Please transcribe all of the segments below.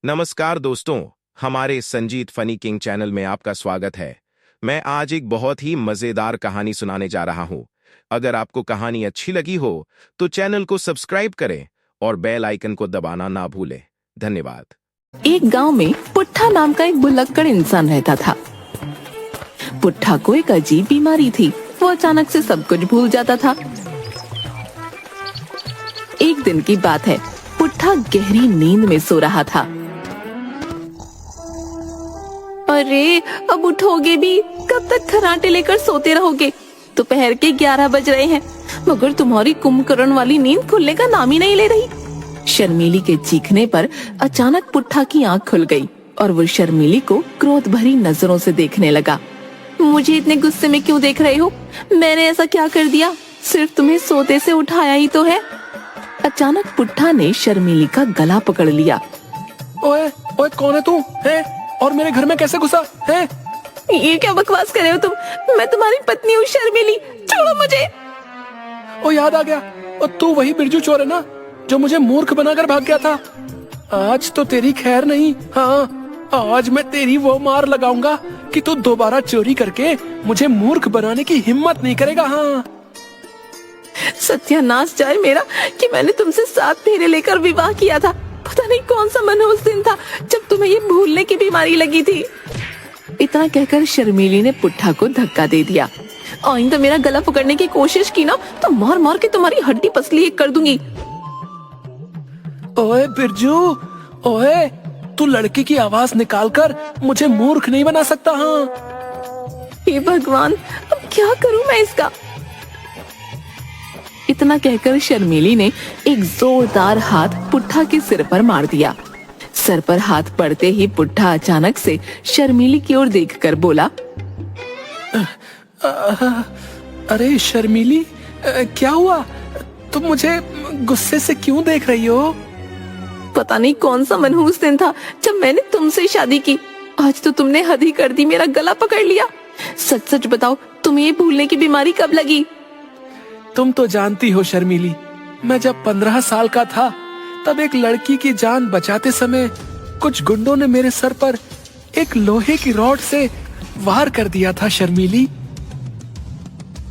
नमस्कार दोस्तों, हमारे संजीत फनी किंग चैनल में आपका स्वागत है। मैं आज एक बहुत ही मजेदार कहानी सुनाने जा रहा हूं। अगर आपको कहानी अच्छी लगी हो तो चैनल को सब्सक्राइब करें और बेल आइकन को दबाना ना भूलें। धन्यवाद। एक गांव में पुट्ठा नाम का एक भुलक्कड़ इंसान रहता था। पुट्ठा को एक अजीब बीमारी थी। वो अचानक से सब कुछ भूल जाता था। एक दिन की बात है, पुट्ठा गहरी नींद में सो रहा था। अरे अब उठोगे भी? कब तक खर्राटे लेकर सोते रहोगे? दोपहर के 11 बज रहे हैं, मगर तुम्हारी कुंभकर्ण वाली नींद खुलने का नाम ही नहीं ले रही। शर्मीली के चीखने पर अचानक पुट्ठा की आंख खुल गई और वो शर्मीली को क्रोध भरी नजरों से देखने लगा। मुझे इतने गुस्से में क्यों देख रहे हो? मैंने ऐसा क्या कर दिया? सिर्फ तुम्हें सोते से उठाया ही तो है। अचानक पुट्ठा ने शर्मीली का गला पकड़ लिया। ओए, ओए कौन है तू? है? और मेरे घर में कैसे घुसा है? ये क्या बकवास कर रहे हो तुम? मैं तुम्हारी पत्नी हूँ शर्मीली, छोड़ो मुझे। ओ याद आ गया, ओ तू वही बिरजू चोर है ना जो मुझे मूर्ख बनाकर भाग गया था। आज तो तेरी खैर नहीं। हाँ, आज मैं तेरी वो मार लगाऊंगा कि तू दोबारा चोरी करके मुझे मूर्ख बनाने की हिम्मत नहीं करेगा। हाँ, सत्यानाश जाए मेरा कि मैंने तुमसे 7 फेरे लेकर विवाह किया था। पता नहीं कौन सा मनहूस दिन था जब तुम्हें ये भूलने की बीमारी लगी थी। इतना कहकर शर्मीली ने पुट्ठा को धक्का दे दिया। आइंदा मेरा गला पकड़ने की कोशिश की ना तो मार मार के तुम्हारी हड्डी पसली एक कर दूंगी। ओए बिरजू, ओए तू लड़की की आवाज निकालकर मुझे मूर्ख नहीं बना सकता। हाँ, हे भगवान, अब क्या करूं मैं इसका? इतना कहकर शर्मीली ने एक जोरदार हाथ पुट्ठा के सिर पर मार दिया। सर पर हाथ पड़ते ही पुट्ठा अचानक से शर्मीली की ओर देखकर बोला, अरे शर्मीली, क्या हुआ? तुम मुझे गुस्से से क्यों देख रही हो? पता नहीं कौन सा मनहूस दिन था जब मैंने तुमसे शादी की। आज तो तुमने हद ही कर दी, मेरा गला पकड़ लिया। सच सच बताओ, तुम्हें ये भूलने की बीमारी कब लगी? तुम तो जानती हो शर्मीली, मैं जब 15 साल का था तब एक लड़की की जान बचाते समय कुछ गुंडों ने मेरे सर पर एक लोहे की रॉड से वार कर दिया था। शर्मीली,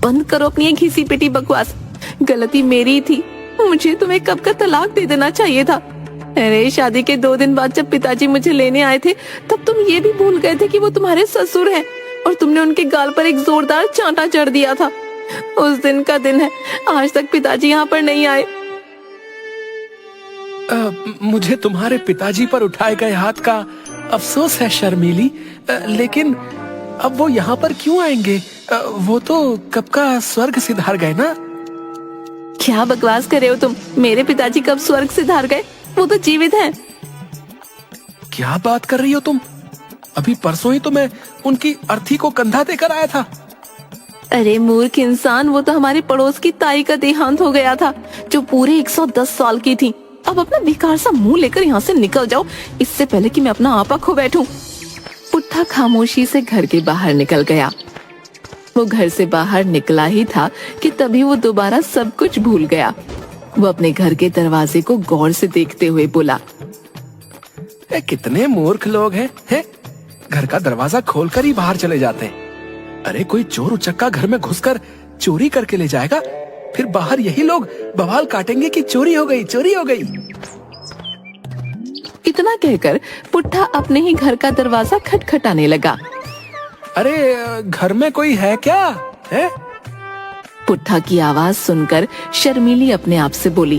बंद करो अपनी ये घिसी पिटी बकवास। गलती मेरी थी, मुझे तुम्हें कब का तलाक दे देना चाहिए था। अरे शादी के 2 दिन बाद जब पिताजी मुझे लेने आए थे तब तुम ये भी भूल गए थे कि वो तुम्हारे ससुर हैं और तुमने उनके गाल पर एक जोरदार चांटा जड़ दिया था। उस दिन का दिन है, आज तक पिताजी यहाँ पर नहीं आए। मुझे तुम्हारे पिताजी पर उठाए गए हाथ का अफसोस है शर्मीली, लेकिन अब वो यहाँ पर क्यों आएंगे? वो तो कब का स्वर्ग सिधार गए ना। क्या बकवास कर रहे हो तुम? मेरे पिताजी कब स्वर्ग सिधार गए? वो तो जीवित हैं। क्या बात कर रही हो तुम? अभी परसों ही तो मैं उनकी अर्थी को कंधा देकर आया था। अरे मूर्ख इंसान, वो तो हमारे पड़ोस की ताई का देहांत हो गया था जो पूरे 110 साल की थी। अब अपना बेकार सा मुंह लेकर यहाँ से निकल जाओ, इससे पहले कि मैं अपना आपा खो बैठूं। पुट्ठा खामोशी से घर के बाहर निकल गया। वो घर से बाहर निकला ही था कि तभी वो दोबारा सब कुछ भूल गया। वो अपने घर के दरवाजे को गौर से देखते हुए बोला, कितने मूर्ख लोग हैं? घर का दरवाजा खोलकर ही बाहर चले जाते हैं। अरे कोई चोर उचक्का घर में घुसकर चोरी करके ले जाएगा, फिर बाहर यही लोग बवाल काटेंगे कि चोरी हो गई, चोरी हो गई। इतना कहकर पुट्ठा अपने ही घर का दरवाजा खटखटाने लगा। अरे घर में कोई है क्या? है? पुट्ठा की आवाज सुनकर शर्मीली अपने आप से बोली,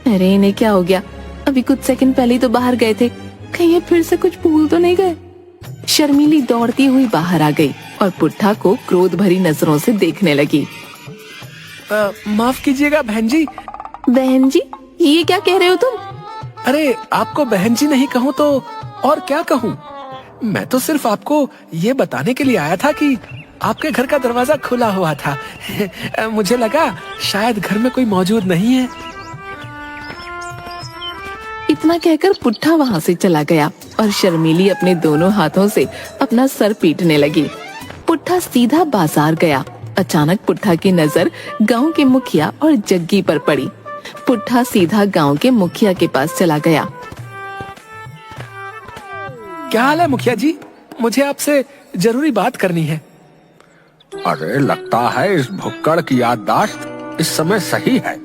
अरे इन्हें क्या हो गया? अभी कुछ सेकंड पहले ही तो बाहर गए थे, कहीं ये फिर से कुछ भूल तो नहीं गए? शर्मीली दौड़ती हुई बाहर आ गई और पुट्ठा को क्रोध भरी नजरों से देखने लगी। माफ कीजिएगा बहन जी। बहन जी? ये क्या कह रहे हो तुम? अरे आपको बहन जी नहीं कहूँ तो और क्या कहूँ? मैं तो सिर्फ आपको ये बताने के लिए आया था कि आपके घर का दरवाजा खुला हुआ था। मुझे लगा शायद घर में कोई मौजूद नहीं है। इतना कहकर पुट्ठा वहाँ से चला गया और शर्मीली अपने दोनों हाथों से अपना सर पीटने लगी। पुट्ठा सीधा बाजार गया। अचानक पुट्ठा की नजर गांव के मुखिया और जग्गी पर पड़ी। पुट्ठा सीधा गांव के मुखिया के पास चला गया। क्या हाल है मुखिया जी? मुझे आपसे जरूरी बात करनी है। अरे लगता है इस भुक्कड़ की याददाश्त इस समय सही है,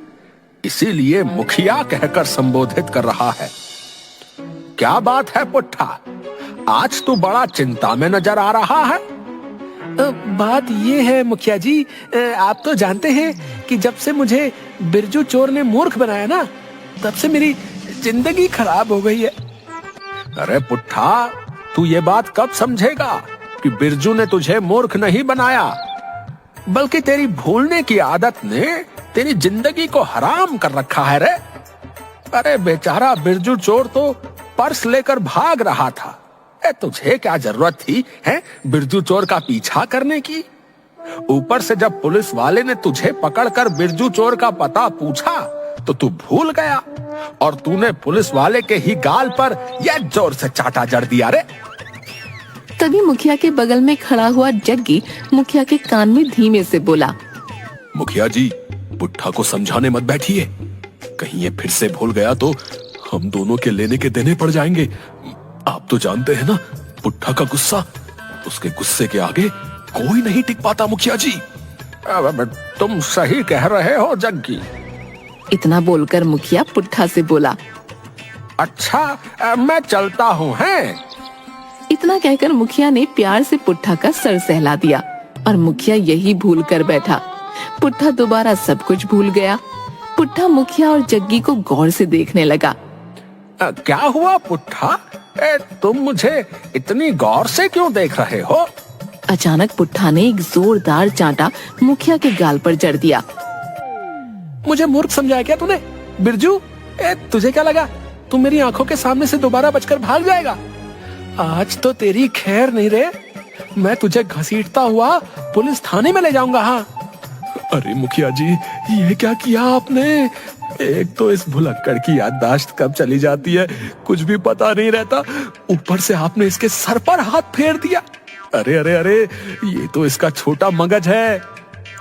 इसीलिए मुखिया कहकर संबोधित कर रहा है। क्या बात है पुट्ठा, आज तू बड़ा चिंता में नजर आ रहा है। बात ये है मुखिया जी, आप तो जानते हैं कि जब से मुझे बिरजू चोर ने मूर्ख बनाया ना, तब से मेरी जिंदगी खराब हो गई है। अरे पुट्ठा, तू ये बात कब समझेगा कि बिरजू ने तुझे मूर्ख नहीं बनाया, बल्कि तेरी भूलने की आदत ने तेरी जिंदगी को हराम कर रखा है रे। अरे बेचारा बिरजू चोर तो पर्स लेकर भाग रहा था, तुझे क्या जरूरत थी है बिरजू चोर का पीछा करने की। ऊपर से जब पुलिस वाले ने तुझे पकड़कर बिरजू चोर का पता पूछा तो तू भूल गया और तूने पुलिस वाले के ही गाल पर यह जोर से चाटा जड़ दिया रे। तभी मुखिया के बगल में खड़ा हुआ जग्गी मुखिया के कान में धीमे से बोला, मुखिया जी, पुट्ठा को समझाने मत बैठिए, कहीं ये फिर से भूल गया तो हम दोनों के लेने के देने पड़ जाएंगे। आप तो जानते हैं ना, पुट्ठा का गुस्सा, उसके गुस्से के आगे कोई नहीं टिक पाता मुखिया जी। तुम सही कह रहे हो जग्गी। इतना बोलकर मुखिया पुट्ठा से बोला, अच्छा मैं चलता हूँ हैं। इतना कहकर मुखिया ने प्यार से पुट्ठा का सर सहला दिया और मुखिया यही भूल कर बैठा। पुट्ठा दोबारा सब कुछ भूल गया। पुट्ठा मुखिया और जग्गी को गौर से देखने लगा। क्या हुआ पुट्ठा, तुम मुझे इतनी गौर से क्यों देख रहे हो? अचानक पुट्ठा ने एक जोरदार चांटा मुखिया के गाल पर जड़ दिया। मुझे मूर्ख समझाया क्या तूने? बिरजू, तुझे क्या लगा तू मेरी आंखों के सामने से दोबारा बचकर भाग जाएगा? आज तो तेरी खैर नहीं रे, मैं तुझे घसीटता हुआ पुलिस थाने में ले जाऊंगा। हाँ। अरे मुखिया जी, ये क्या किया आपने? एक तो इस भुलक्कड़ की याददाश्त कब चली जाती है कुछ भी पता नहीं रहता, ऊपर से आपने इसके सर पर हाथ फेर दिया। अरे अरे अरे, ये तो इसका छोटा मगज है,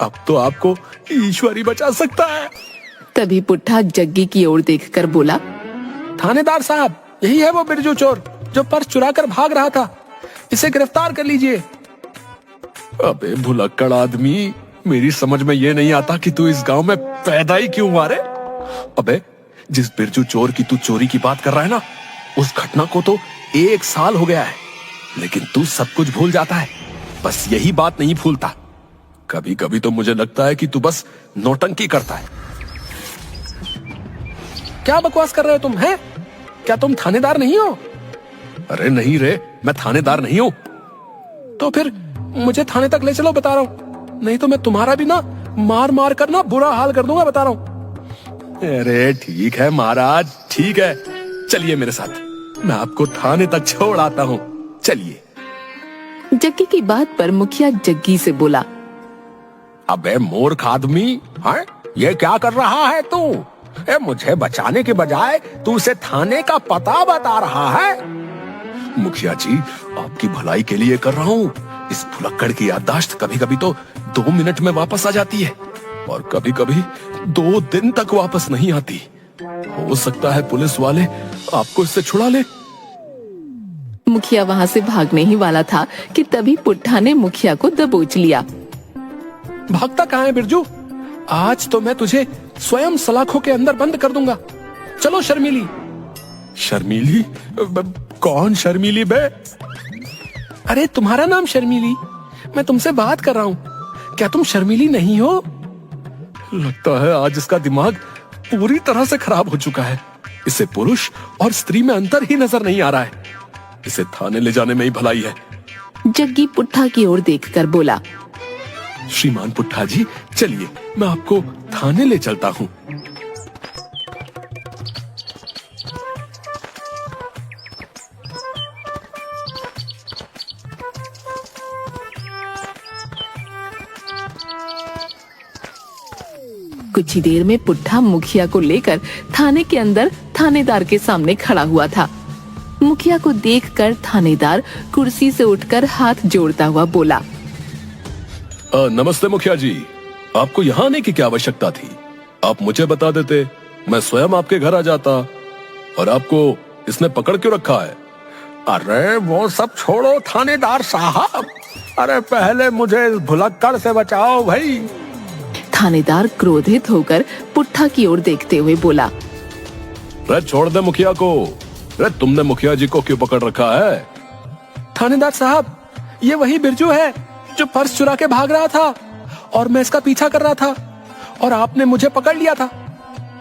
अब तो आपको ईश्वर ही बचा सकता है। तभी पुट्ठा जग्गी की ओर देखकर बोला, थानेदार साहब, यही है वो बिरजू चोर जो पर्स चुरा कर भाग रहा था, इसे गिरफ्तार कर लीजिए। अबे भुलक्कड़ आदमी, मेरी समझ में ये नहीं आता कि तू इस गांव में पैदा ही क्यों हुआ रे। अबे जिस बिरजू चोर की तू चोरी की बात कर रहा है ना, उस घटना को तो 1 साल हो गया है, लेकिन तू सब कुछ भूल जाता है, बस यही बात नहीं भूलता। कभी कभी तो मुझे लगता है कि तू बस नौटंकी करता है। क्या बकवास कर रहे हो तुम, हैं? क्या तुम थानेदार नहीं हो? अरे नहीं रे, मैं थानेदार नहीं हूं। तो फिर मुझे थाने तक ले चलो, बता रहा हूं, नहीं तो मैं तुम्हारा भी ना मार मार कर ना बुरा हाल कर दूंगा, बता रहा हूं। अरे ठीक है महाराज, ठीक है, चलिए मेरे साथ, मैं आपको थाने तक छोड़ आता हूँ, चलिए। जग्गी की बात पर मुखिया जग्गी से बोला, अबे मूर्ख आदमी, हाँ? ये क्या कर रहा है तू? मुझे बचाने के बजाय तू उसे थाने का पता बता रहा है। मुखिया जी, आपकी भलाई के लिए कर रहा हूँ। इस भुलक्कड़ की याददाश्त कभी कभी तो 2 मिनट में वापस आ जाती है और कभी कभी 2 दिन तक वापस नहीं आती। हो सकता है पुलिस वाले आपको इससे छुड़ा ले। मुखिया वहाँ से भागने ही वाला था कि तभी पुट्ठा ने मुखिया को दबोच लिया। भागता कहाँ है बिरजू? आज तो मैं तुझे स्वयं सलाखों के अंदर बंद कर दूंगा। चलो शर्मीली। शर्मीली? कौन शर्मीली बे? अरे तुम्हारा नाम शर्मीली, मैं तुमसे बात कर रहा हूँ, क्या तुम शर्मीली नहीं हो? लगता है आज इसका दिमाग पूरी तरह से खराब हो चुका है, इसे पुरुष और स्त्री में अंतर ही नजर नहीं आ रहा है। इसे थाने ले जाने में ही भलाई है। जग्गी पुट्ठा की ओर देखकर बोला, श्रीमान पुट्ठा जी, चलिए मैं आपको थाने ले चलता हूँ। कुछ ही देर में पुट्ठा मुखिया को लेकर थाने के अंदर थानेदार के सामने खड़ा हुआ था। मुखिया को देखकर थानेदार कुर्सी से उठकर हाथ जोड़ता हुआ बोला, नमस्ते मुखिया जी, आपको यहाँ आने की क्या आवश्यकता थी? आप मुझे बता देते, मैं स्वयं आपके घर आ जाता। और आपको इसने पकड़ क्यों रखा है? अरे वो सब छोड़ो थानेदार साहब, अरे पहले मुझे इस भुलक्कड़ से बचाओ भाई। थानेदार क्रोधित होकर पुट्ठा की ओर देखते हुए बोला, अरे छोड़ दे मुखिया को। अरे तुमने मुखिया जी को क्यों पकड़ रखा है? थानेदार साहब, ये वही बिरजू है जो पर्स चुरा के भाग रहा था और मैं इसका पीछा कर रहा था और आपने मुझे पकड़ लिया था।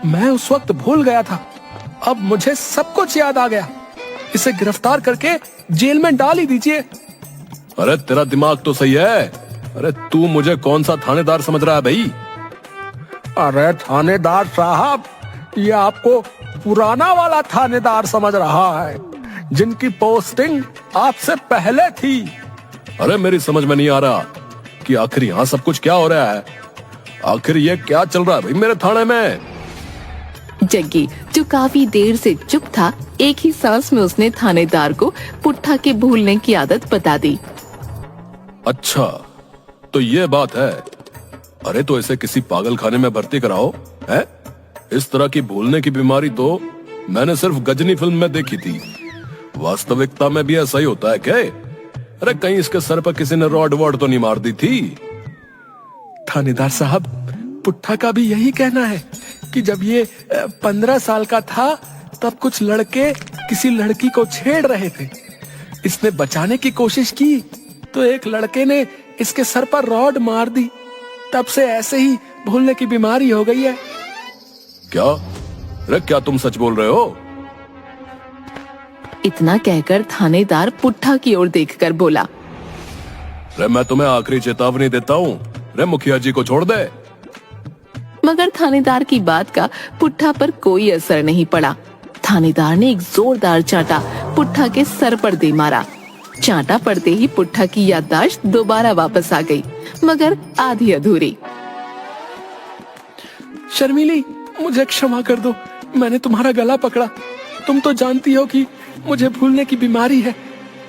मैं उस वक्त भूल गया था, अब मुझे सब कुछ याद आ गया। इसे गिरफ्तार करके जेल में डाल ही दीजिए। अरे तेरा दिमाग तो सही है। अरे तू मुझे कौन सा थानेदार समझ रहा है भाई? अरे थानेदार साहब, ये आपको पुराना वाला थानेदार समझ रहा है, जिनकी पोस्टिंग आपसे पहले थी। अरे मेरी समझ में नहीं आ रहा कि आखिर यहाँ सब कुछ क्या हो रहा है। आखिर ये क्या चल रहा है भाई मेरे थाने में? जग्गी, जो काफी देर से चुप था, एक ही सांस में उसने थानेदार को पुट्ठा के भूलने की आदत बता दी। अच्छा, तो ये बात है। अरे तो इसे किसी पागल खाने में भर्ती कराओ है? इस तरह की भूलने की बीमारी तो मैंने सिर्फ गजनी फिल्म में देखी थी। वास्तविकता में भी ऐसा ही होता है क्या? अरे कहीं इसके सर पर किसी ने रॉड वॉड तो नहीं मार दी थी? थानेदार साहब, पुट्ठा का भी यही कहना है कि जब ये 15 साल का था तब कुछ लड़के किसी लड़की को छेड़ रहे थे। इसने बचाने की कोशिश की तो एक लड़के ने इसके सर पर रॉड मार दी। तब से ऐसे ही भूलने की बीमारी हो गई है। क्या? अरे क्या तुम सच बोल रहे हो? इतना कहकर थानेदार पुट्ठा की ओर देखकर बोला, अरे मैं तुम्हें आखिरी चेतावनी देता हूँ, अरे मुखिया जी को छोड़ दे। मगर थानेदार की बात का पुट्ठा पर कोई असर नहीं पड़ा। थानेदार ने एक जोरदार चांटा पुट्ठा के सर पर दे मारा। चांटा पड़ते ही पुट्ठा की याददाश्त दोबारा वापस आ गई, मगर आधी अधूरी। शर्मिली, मुझे क्षमा कर दो, मैंने तुम्हारा गला पकड़ा। तुम तो जानती हो कि मुझे भूलने की बीमारी है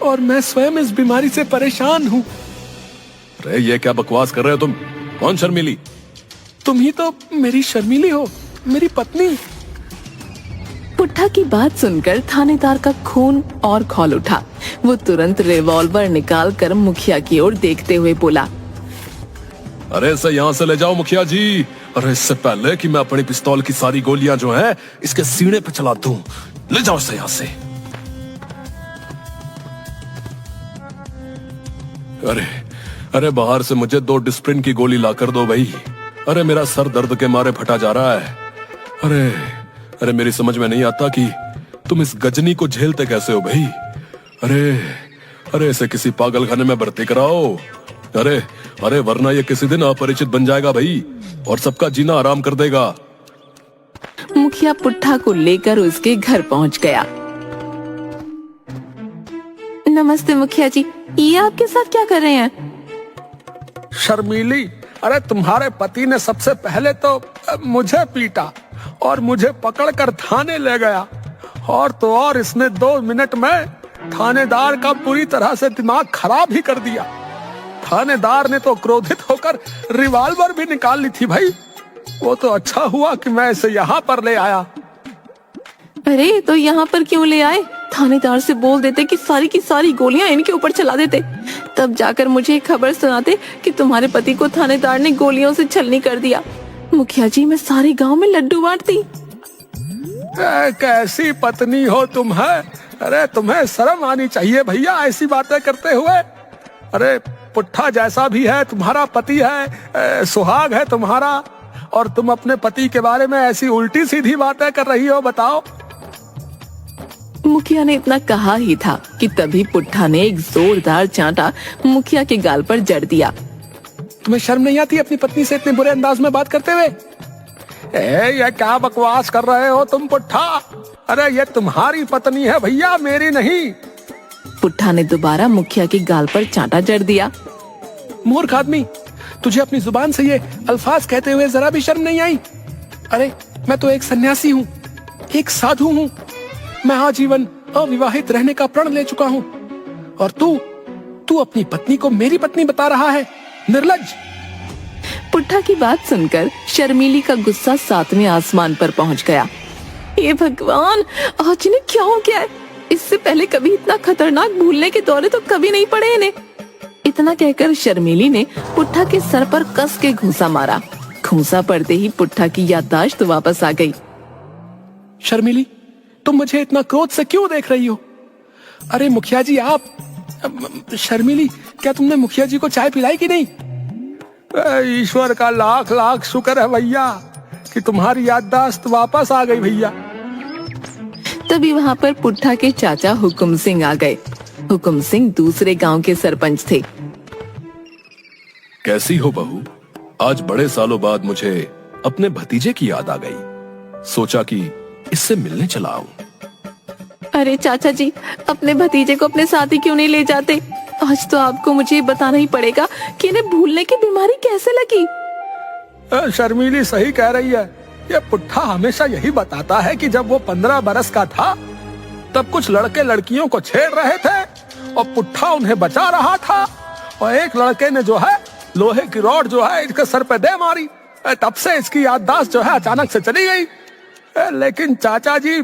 और मैं स्वयं इस बीमारी से परेशान हूँ। अरे ये क्या बकवास कर रहे हो तुम? कौन शर्मिली? तुम ही तो मेरी शर्मिली हो, मेरी पत्नी। पुट्ठा की बात सुनकर थानेदार का खून और खौल उठा। वो तुरंत रिवॉल्वर निकालकर मुखिया की ओर देखते हुए बोला, अरे इसे यहाँ से ले जाओ मुखिया जी। अरे इससे पहले कि मैं अपनी पिस्तौल की सारी गोलियां जो हैं इसके सीने पे चला दूं, ले जाओ इसे यहाँ से। अरे अरे बाहर से मुझे 2 डिस्प्रिन की गोली ला कर दो भाई। अरे मेरा सर दर्द के मारे फटा जा रहा है। अरे अरे मेरी समझ में नहीं आता कि तुम इस गजनी को झेलते कैसे हो भाई। अरे अरे इसे किसी पागल खाने में भर्ती कराओ। अरे अरे वरना ये किसी दिन अपरिचित बन जाएगा भाई और सबका जीना आराम कर देगा। मुखिया पुट्ठा को लेकर उसके घर पहुंच गया। नमस्ते मुखिया जी, ये आपके साथ क्या कर रहे हैं? शर्मिली, अरे तुम्हारे पति ने सबसे पहले तो मुझे पीटा और मुझे पकड़कर थाने ले गया, और तो और इसने 2 मिनट में थानेदार का पूरी तरह से दिमाग खराब ही कर दिया। थानेदार ने तो क्रोधित होकर रिवॉल्वर भी निकाल ली थी भाई। वो तो अच्छा हुआ कि मैं इसे यहाँ पर ले आया। अरे तो यहाँ पर क्यों ले आए? थानेदार से बोल देते कि सारी की सारी गोलियां इनके ऊपर चला देते, तब जाकर मुझे खबर सुनाते कि तुम्हारे पति को थानेदार ने गोलियों से छलनी कर दिया। मुखिया जी, मैं सारे गांव में लड्डू बांटती। कैसी पत्नी हो तुम है? अरे तुम्हें शर्म आनी चाहिए भैया ऐसी बातें करते हुए। अरे पुट्ठा जैसा भी है तुम्हारा पति है, सुहाग है तुम्हारा, और तुम अपने पति के बारे में ऐसी उल्टी सीधी बातें कर रही हो, बताओ। मुखिया ने इतना कहा ही था कि तभी पुट्ठा ने एक जोरदार चांटा मुखिया के गाल पर जड़ दिया। तुम्हें शर्म नहीं आती अपनी पत्नी से इतने बुरे अंदाज में बात करते हुए? ये क्या बकवास कर रहे हो तुम पुट्ठा? अरे ये तुम्हारी पत्नी है भैया, मेरी नहीं। पुट्ठा ने दोबारा मुखिया के गाल पर चांटा जड़ दिया। मूर्ख आदमी, तुझे अपनी जुबान से ये अल्फाज कहते हुए जरा भी शर्म नहीं आई? अरे मैं तो एक सन्यासी हूँ, एक साधु हूँ। मैं आजीवन अविवाहित रहने का प्रण ले चुका हूँ, और तू अपनी पत्नी को मेरी पत्नी बता रहा है, निर्लज्ज। पुट्ठा की बात सुनकर शर्मिली का गुस्सा 7वें आसमान पर पहुंच गया। हे भगवान, आज इन्हें क्या हो गया है? इससे पहले कभी इतना खतरनाक भूलने के दौरे तो कभी नहीं पड़े इन्हें। इतना कहकर शर्मीली ने पुट्ठा के सर पर कस के घूंसा मारा। घूंसा पड़ते ही पुट्ठा की याददाश्त वापस आ गई। शर्मीली, तुम मुझे इतना क्रोध से क्यों देख रही हो? अरे मुखिया जी आप। शर्मीली, क्या तुमने मुखिया जी को चाय पिलाई कि नहीं? ईश्वर का लाख लाख शुक्र है भैया कि तुम्हारी याददाश्त वापस आ गई भैया। तभी वहाँ पर पुट्ठा के चाचा हुकुम सिंह आ गए। हुकुम सिंह दूसरे गांव के सरपंच थे। कैसी हो बहू? आज बड़े सालों बाद मुझे अपने भतीजे की याद आ गई। सोचा कि इससे मिलने चला आऊं। अरे चाचा जी, अपने भतीजे को अपने साथ ही क्यों नहीं ले जाते? आज तो आपको मुझे बताना ही पड़ेगा कि इन्हें भूलने की बीमारी कैसे लगी। शर्मीली सही कह रही है। ये पुट्ठा हमेशा यही बताता है कि जब वो 15 बरस का था तब कुछ लड़के लड़कियों को छेड़ रहे थे और पुट्ठा उन्हें बचा रहा था, और एक लड़के ने जो है लोहे की रॉड जो है इसके सर पे दे मारी। तब से इसकी याददाश्त जो है अचानक से चली गई। लेकिन चाचा जी,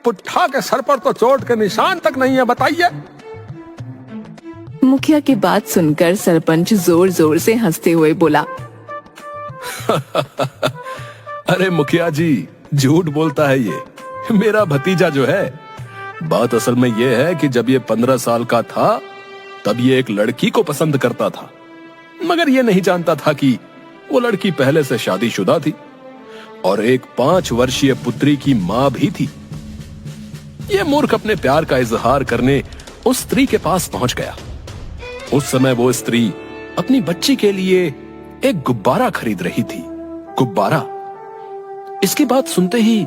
पुट्ठा के सर पर तो चोट के निशान तक नहीं है, बताइए। मुखिया की बात सुनकर सरपंच जोर जोर से हंसते हुए बोला। अरे मुखिया जी, झूठ बोलता है ये। मेरा भतीजा जो है, बात असल में ये है कि जब ये 15 साल का था तब ये एक लड़की को पसंद करता था, मगर ये नहीं जानता था कि वो लड़की पहले से शादीशुदा थी और एक 5 वर्षीय पुत्री की मां भी थी। ये मूर्ख अपने प्यार का इजहार करने उस स्त्री के पास पहुंच गया। उस समय वो स्त्री अपनी बच्ची के लिए एक गुब्बारा खरीद रही थी। गुब्बारा। इसकी बात सुनते ही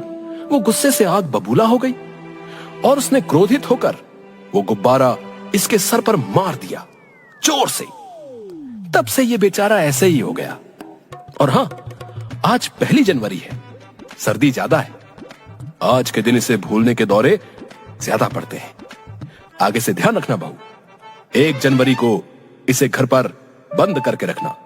वो गुस्से से आग बबूला हो गई और उसने क्रोधित होकर वो गुब्बारा इसके सर पर मार दिया जोर से। तब से ये बेचारा ऐसे ही हो गया। और हाँ, आज 1 जनवरी है, सर्दी ज्यादा है। आज के दिन इसे भूलने के दौरे ज्यादा पड़ते हैं। आगे से ध्यान रखना बहू। 1 जनवरी को इसे घर पर बंद करके रखना।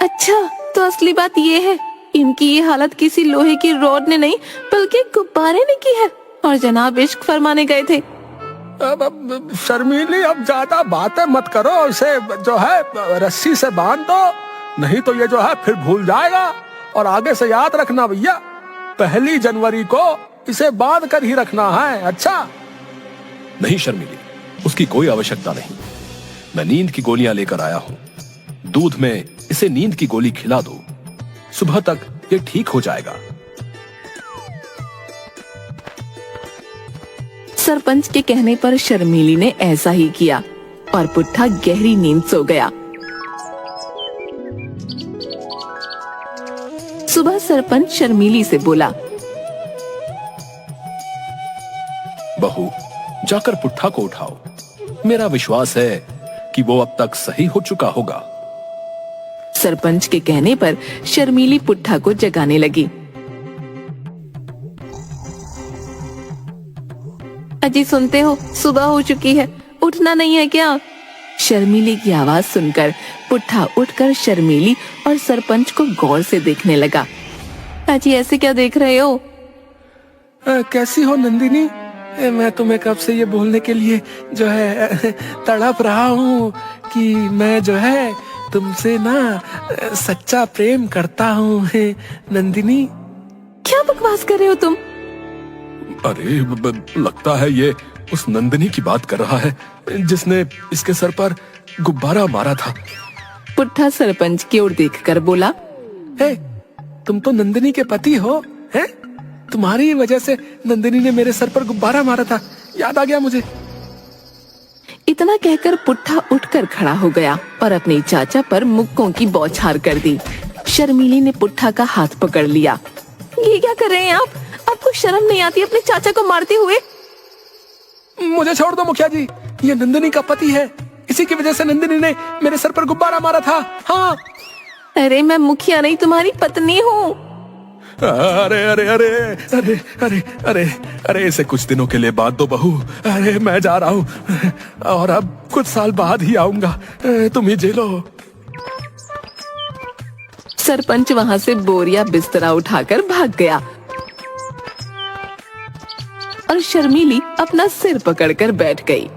अच्छा, तो असली बात ये है, इनकी ये हालत किसी लोहे की रॉड ने नहीं बल्कि गुब्बारे ने की है, और जनाब इश्क फरमाने गए थे। अब शर्मीली, अब ज्यादा बातें मत करो। इसे जो है रस्सी से बांध दो, नहीं तो ये जो है फिर भूल जाएगा। और आगे से याद रखना भैया, 1 जनवरी को इसे बांध कर ही रखना है। अच्छा? नहीं शर्मीली, उसकी कोई आवश्यकता नहीं। मैं नींद की गोलियां लेकर आया हूं। दूध में इसे नींद की गोली खिला दो, सुबह तक ये ठीक हो जाएगा। सरपंच के कहने पर शर्मीली ने ऐसा ही किया और पुट्ठा गहरी नींद सो गया। सुबह सरपंच शर्मीली से बोला, बहू, जाकर पुट्ठा को उठाओ। मेरा विश्वास है कि वो अब तक सही हो चुका होगा। सरपंच के कहने पर शर्मीली पुट्ठा को जगाने लगी। अजी सुनते हो, सुबह हो चुकी है, उठना नहीं है क्या? शर्मीली की आवाज सुनकर पुट्ठा उठकर शर्मीली और सरपंच को गौर से देखने लगा। अजी ऐसे क्या देख रहे हो? कैसी हो नंदिनी? मैं तुम्हें कब से ये बोलने के लिए जो है तड़प रहा हूँ कि मैं जो है तुमसे ना सच्चा प्रेम करता हूँ नंदिनी। क्या बकवास कर रहे हो तुम? अरे लगता है ये उस नंदिनी की बात कर रहा है जिसने इसके सर पर गुब्बारा मारा था। पुट्ठा सरपंच की ओर देखकर बोला, तुम तो नंदिनी के पति हो, हैं? तुम्हारी वजह से नंदिनी ने मेरे सर पर गुब्बारा मारा था, याद आ गया मुझे। इतना कहकर पुट्ठा उठकर खड़ा हो गया और अपने चाचा पर मुक्कों की बौछार कर दी। शर्मीली ने पुट्ठा का हाथ पकड़ लिया। ये क्या कर रहे हैं आप? आपको शर्म नहीं आती अपने चाचा को मारते हुए? मुझे छोड़ दो मुखिया जी, ये नंदिनी का पति है, इसी की वजह से नंदिनी ने मेरे सर पर गुब्बारा मारा था। हाँ। अरे मैं मुखिया नहीं, तुम्हारी पत्नी हूँ। अरे अरे अरे अरे अरे अरे अरे इसे कुछ दिनों के लिए बांध दो बहू। अरे मैं जा रहा हूँ और अब कुछ साल बाद ही आऊंगा, तुम ही झेलो। सरपंच वहाँ से बोरिया बिस्तरा उठाकर भाग गया। और शर्मीली अपना सिर पकड़कर बैठ गई।